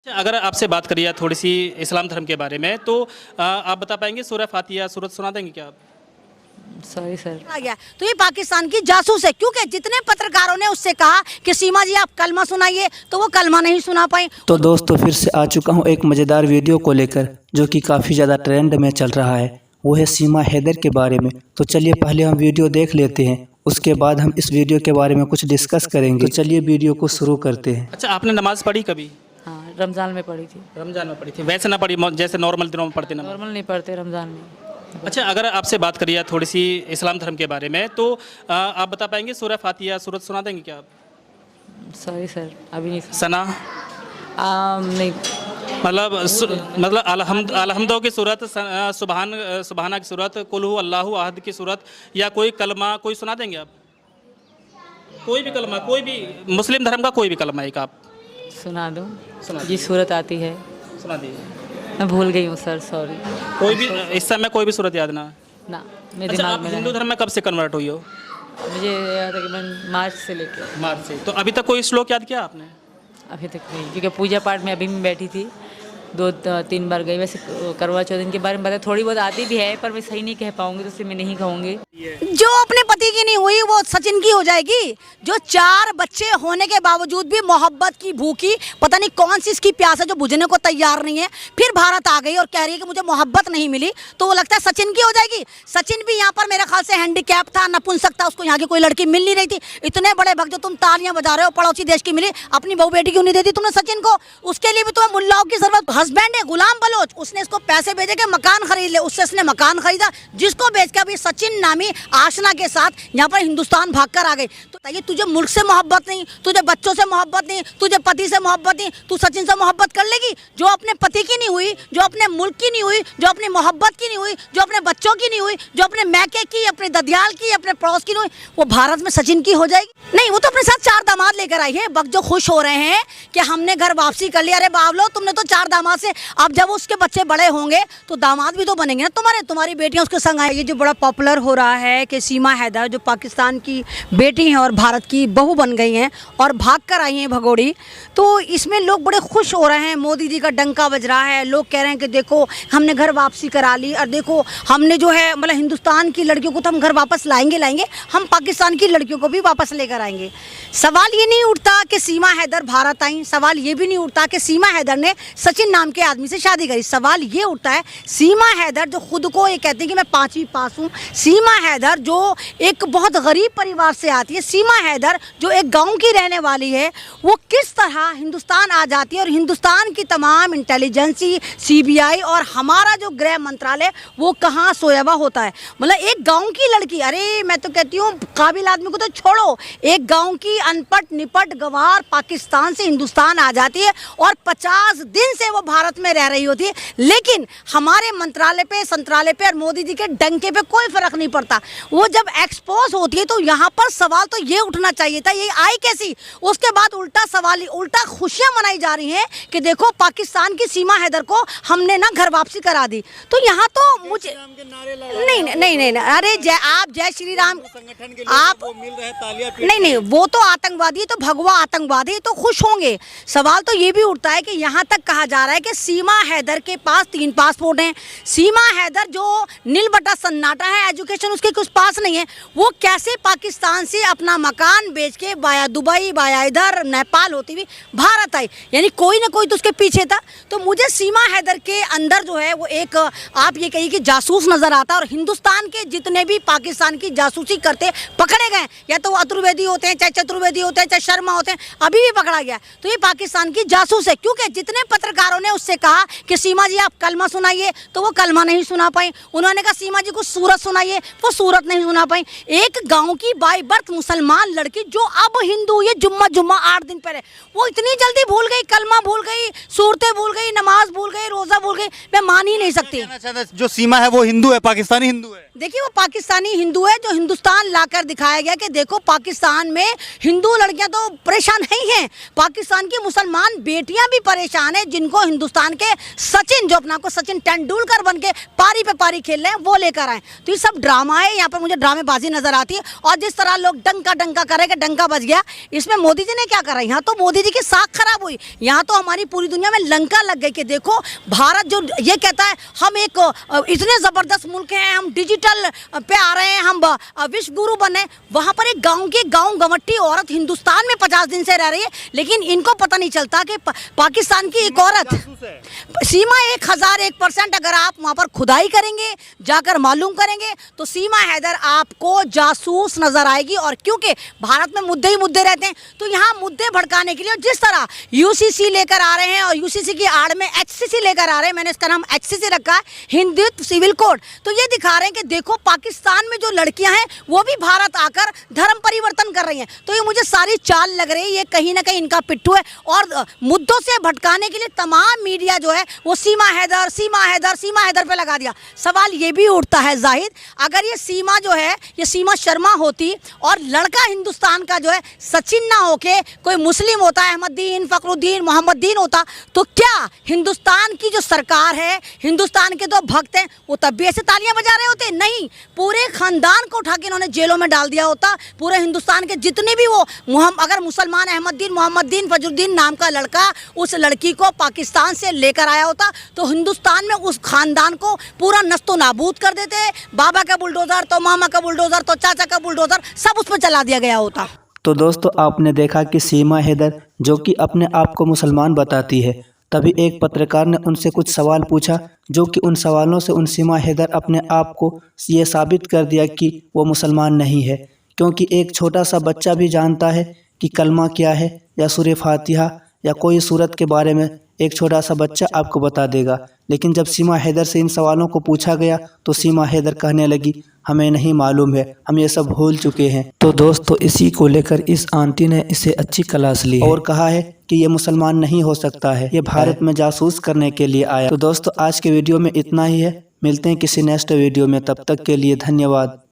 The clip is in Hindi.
अगर आपसे बात करिए थोड़ी सी इस्लाम धर्म के बारे में तो आप बता पाएंगे सूरह फातिहा सूरत सुना देंगे क्या आप? Sorry sir. आ गया तो ये पाकिस्तान की जासूस है, क्योंकि जितने पत्रकारों ने उससे कहा कि सीमा जी आप कलमा सुनाइए तो वो कलमा नहीं सुना पाए। तो दोस्तों फिर से आ चुका हूँ एक मज़ेदार वीडियो को लेकर जो कि काफ़ी ज़्यादा ट्रेंड में चल रहा है, वो है सीमा हैदर के बारे में। तो चलिए पहले हम वीडियो देख लेते हैं, उसके बाद हम इस वीडियो के बारे में कुछ डिस्कस करेंगे। तो चलिए वीडियो को शुरू करते हैं। अच्छा, आपने नमाज़ पढ़ी कभी? हाँ, रमज़ान में पढ़ी थी। रमज़ान में पढ़ी थी, वैसे ना पढ़ी जैसे नॉर्मल दिनों में पढ़ते ना? नॉर्मल नहीं पढ़ते रमज़ान में। अच्छा, अगर आपसे बात करिए थोड़ी सी इस्लाम धर्म के बारे में तो आप बता पाएंगे सूरह फातिहा सूरत सुना देंगे क्या आप? सॉरी सर, अभी नहीं सना नहीं। मतलब अलहम्दो की सूरत, सुबहाना की सूरत, कुल हु अल्लाहु अहद की सूरत, या कोई कलमा कोई सुना देंगे आप? कोई भी कलमा, कोई भी मुस्लिम धर्म का कोई भी कलमा एक आप सुना दूँ? सुना जी सूरत आती है, सुना दीजिए। मैं भूल गई हूँ सर, सॉरी। कोई भी इस समय कोई भी सूरत याद ना? ना, मेरे अच्छा, दिमाग आप में हिंदू धर्म में कब से कन्वर्ट हुई हो? मुझे याद है कि मैं मार्च से लेकर मार्च से। तो अभी तक कोई श्लोक याद किया आपने? अभी तक नहीं, क्योंकि पूजा पाठ में अभी मैं बैठी थी, 2-3 बार गई। वैसे करवा चौथ के बारे में पता थोड़ी बहुत आती भी है, पर मैं सही नहीं कह पाऊंगी, तो इसलिए मैं नहीं कहूँगी। जो अपने पति की नहीं हुई वो सचिन की हो जाएगी। जो 4 बच्चे होने के बावजूद भी मोहब्बत की भूखी, पता नहीं कौन सी इसकी प्यास है जो बुझने को तैयार नहीं है, फिर भारत आ गई और कह रही है कि मुझे मोहब्बत नहीं मिली, तो वो लगता है सचिन की हो जाएगी। सचिन भी यहाँ पर मेरे ख्याल से हैंडीकैप था, नपुंसक था, उसको यहाँ की कोई लड़की मिल नहीं रही थी। इतने बड़े भक्त जो तुम तालियां बजा रहे हो, पड़ोसी देश की मिली, अपनी बहू बेटी क्यों नहीं देती तुमने सचिन को? उसके लिए भी तुम्हें मुल्लाओं की जरूरत। हस्बैंड है गुलाम बलोच, उसने इसको पैसे भेजे के मकान खरीद ले, उससे इसने मकान खरीदा, जिसको बेच के अभी सचिन नामी आशना के साथ यहाँ पर हिंदुस्तान भागकर आ गई। तो ये तुझे मुल्क से मोहब्बत नहीं, तुझे बच्चों से मोहब्बत नहीं, तुझे पति से मोहब्बत नहीं, तू सचिन से मोहब्बत कर लेगी? जो अपने पति की नहीं हुई, जो अपने मुल्क की नहीं हुई, जो अपनी मोहब्बत की नहीं हुई, जो अपने बच्चों की नहीं हुई, जो अपने मैके की, अपने ददियाल की, अपने पड़ोस की नहीं हुई, वो भारत में सचिन की हो जाएगी? नहीं, वो तो अपने साथ 4 दामाद लेकर आई है। वक्त जो खुश हो रहे हैं कि हमने घर वापसी कर लिया। अरे बावलो, तुमने तो 4 दामाद से, अब जब उसके बच्चे बड़े होंगे तो दामाद भी तो बनेंगे ना तुम्हारी बेटियां उसके संग आएगी। जो बड़ा पॉपुलर हो रहा है कि सीमा हैदर जो पाकिस्तान की बेटी हैं और भारत की बहू बन गई हैं और भाग कर आई हैं भगोड़ी, तो इसमें लोग बड़े खुश हो रहे हैं। मोदी जी का डंका बज रहा है, लोग कह रहे हैं कि देखो हमने घर वापसी करा ली, और देखो हमने जो है मतलब हिंदुस्तान की लड़कियों को तो हम घर वापस लाएंगे, हम पाकिस्तान की लड़कियों को भी वापस लेकर आएंगे। सवाल ये नहीं उठता कि सीमा हैदर भारत आई, सवाल ये भी नहीं उठता कि सीमा हैदर ने सचिन नाम के आदमी से शादी करी। सवाल ये उठता है सीमा हैदर जो खुद को ये कहती है कि मैं 5वीं पास हूँ, सीमा हैदर जो एक बहुत गरीब परिवार से आती है, सीमा हैदर जो एक गांव की रहने वाली है, वो किस तरह हिंदुस्तान आ जाती है और हिंदुस्तान की तमाम इंटेलिजेंसी, सीबीआई और हमारा जो गृह मंत्रालय वो कहाँ सोया हुआ होता है। मतलब एक गांव की लड़की, अरे मैं तो कहती हूँ काबिल आदमी को तो छोड़ो, एक गांव की अनपढ़ निपट गवार पाकिस्तान से हिंदुस्तान आ जाती है और 50 दिन से वो भारत में रह रही होती है, लेकिन हमारे मंत्रालय पे, संत्रालय पे और मोदी जी के डंके पे कोई फर्क नहीं पड़ता। वो जब एक्सपोज होती है तो यहाँ पर सवाल तो ये उठना चाहिए था, ये आई कैसी? उसके बाद उल्टा सवाल, उल्टा खुशियाँ मनाई जा रही हैं कि देखो पाकिस्तान की सीमा हैदर को हमने ना घर वापसी करा दी। तो यहाँ तो मुझे नहीं, अरे आप जय श्री राम आप नहीं, वो तो आतंकवादी है, तो भगवा आतंकवादी, तो खुश होंगे। सवाल तो ये भी उठता है कि यहाँ तक कहा जा रहा है कि सीमा हैदर के पास 3 पासपोर्ट हैं। सीमा हैदर जो नील बटा सन्नाटा है, एजुकेशन उसके कुछ पास नहीं है, वो कैसे पाकिस्तान से अपना मकान बेच के बाया दुबई, बाया इधर नेपाल होती हुई भारत आई? यानी कोई ना कोई तो उसके पीछे था। तो मुझे सीमा हैदर के अंदर जो है वो एक आप ये कहिए कि जासूस नजर आता है, और हिंदुस्तान के जितने भी पाकिस्तान की जासूसी करते पकड़े गए, या तो वो अतुर्वेदी होते हैं, चाहे चतुर्वेदी होते हैं, चाहे शर्मा होते हैं, अभी भी पकड़ा गया, तो ये पाकिस्तान की जासूस है। क्योंकि जितने पत्रकारों ने उससे कहा कि सीमा जी आप कलमा सुनाइए, तो वो कलमा नहीं सुना पाई। उन्होंने कहा सीमा जी को सूरत सुनाइए, वो सूरत नहीं सुना पाई। एक गांव की बाई बर्थ मुसलमान लड़की जो अब हिंदू, ये जुम्मा 8 दिन पहले, वो इतनी जल्दी भूल गई, कलमा भूल गई, सूरतें भूल गई, नमाज भूल गई, रोजा भूल गई। मैं मान ही नहीं सकती। जो सीमा है वो हिंदू है, पाकिस्तानी हिंदू है। देखिए वो पाकिस्तानी हिंदू है जो हिंदुस्तान लाकर दिखाया गया कि देखो पाकिस्तान में हिंदू लड़कियां तो परेशान नहीं हैं, पाकिस्तान की मुसलमान बेटियां भी परेशान हैं, जिनको हिंदुस्तान के सचिन, जो अपना को सचिन तेंदुलकर बन के पारी पे पारी खेल रहे हैं, वो लेकर आए। तो ये सब ड्रामा है, यहाँ पर मुझे ड्रामेबाजी नजर आती है। और जिस तरह लोग डंका डंका करे कि डंका बज गया, इसमें मोदी जी ने क्या करा? यहाँ तो मोदी जी की साख खराब हुई, यहाँ तो हमारी पूरी दुनिया में लंका लग गई कि देखो भारत जो ये कहता है हम एक इतने जबरदस्त मुल्क हैं, हम डिजिटल पे आ रहे हैं, हम विश्व गुरु बने, वहां पर एक गांव गंवटी औरत हिंदुस्तान में 50 दिन से रह रही है, लेकिन इनको पता नहीं चलता कि पाकिस्तान की एक औरत सीमा 1001% अगर आप वहां पर खुदाई करेंगे, जाकर मालूम करेंगे, तो सीमा हैदर आपको जासूस नजर आएगी। और क्योंकि भारत में मुद्दे ही मुद्दे रहते हैं, तो यहाँ मुद्दे भड़काने के लिए जिस तरह यूसीसी लेकर आ रहे हैं और यूसीसी की आड़ में एचसीसी लेकर आ रहे हैं, मैंने इसका नाम एचसीसी रखा है, हिंदुत्व सिविल कोड, तो ये दिखा रहे हैं कि देखो पाकिस्तान में जो लड़कियां हैं वो भी भारत आकर धर्म परिवर्तन कर रही हैं। तो ये मुझे सारी चाल लग रही है, ये कहीं ना कहीं इनका पिट्ठू है। और मुद्दों से भटकाने के लिए तमाम मीडिया जो है वो सीमा हैदर पे लगा दिया। सवाल ये भी उठता है जाहिद, अगर ये सीमा जो है ये सीमा शर्मा होती और लड़का हिंदुस्तान का जो है सचिन ना होके कोई मुस्लिम होता, अहमदुद्दीन, फखरुद्दीन, मोहम्मदीन होता, तो क्या हिंदुस्तान की जो सरकार है, हिंदुस्तान के जो भक्त हैं, वो तब भी ऐसे तालियां बजा रहे होते? नहीं, पूरे खानदान को उठा के इन्होंने जेलों में डाल दिया होता। पूरे हिंदुस्तान के जितने भी वो अगर मुसलमान अहमदुद्दीन, मोहम्मदीन, फजरुद्दीन नाम का लड़का उस लड़की को पाकिस्तान से लेकर आया होता, तो हिंदुस्तान में उस खानदान को पूरा नस्तो नाबूद कर देते। बाबा का बुलडोजर तो मामा का बुलडोजर तो चाचा का बुलडोजर सब उस पर चला दिया गया होता। तो दोस्तों आपने देखा कि सीमा हैदर जो कि अपने आप को मुसलमान बताती है, तभी एक पत्रकार ने उनसे कुछ सवाल पूछा, जो कि उन सवालों से उन सीमा हैदर अपने आप को ये साबित कर दिया कि वो मुसलमान नहीं है। क्योंकि एक छोटा सा बच्चा भी जानता है कि कलमा क्या है या सूरह फातिहा या कोई सूरत के बारे में एक छोटा सा बच्चा आपको बता देगा। लेकिन जब सीमा हैदर से इन सवालों को पूछा गया तो सीमा हैदर कहने लगी हमें नहीं मालूम है, हम ये सब भूल चुके हैं। तो दोस्तों इसी को लेकर इस आंटी ने इसे अच्छी क्लास ली और कहा है कि ये मुसलमान नहीं हो सकता है, ये भारत में जासूस करने के लिए आया। तो दोस्तों आज के वीडियो में इतना ही है, मिलते हैं किसी नेक्स्ट वीडियो में, तब तक के लिए धन्यवाद।